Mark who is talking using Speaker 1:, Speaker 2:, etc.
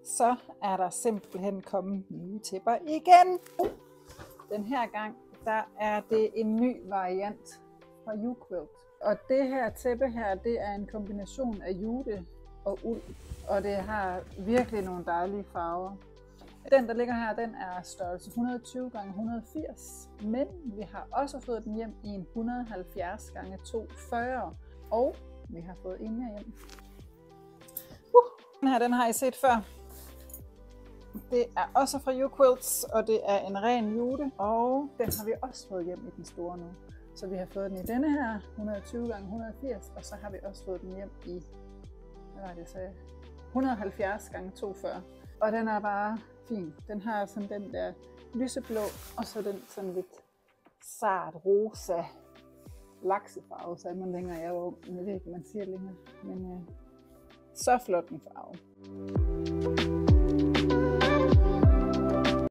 Speaker 1: så er der simpelthen kommet nye tæpper igen. Den her gang, der er det en ny variant fra YouQuilt. Og det her tæppe her, det er en kombination af jute og uld. Og det har virkelig nogle dejlige farver. Den, der ligger her, den er størrelse 120 x 180, men vi har også fået den hjem i en 170 x 240, og vi har fået en mere hjem. Den her, den har I set før. Det er også fra YouQuilt, og det er en ren jute, og den har vi også fået hjem i den store nu. Så vi har fået den i denne her, 120 x 180, og så har vi også fået den hjem i, hvad var det, så 170 x 240. Og den er bare fin. Den har sådan den der lyseblå, og så den sådan lidt sart rosa laksefarve, så er man længere. Jeg var ung, men jeg ved ikke, man siger længere. Men så flot en farve.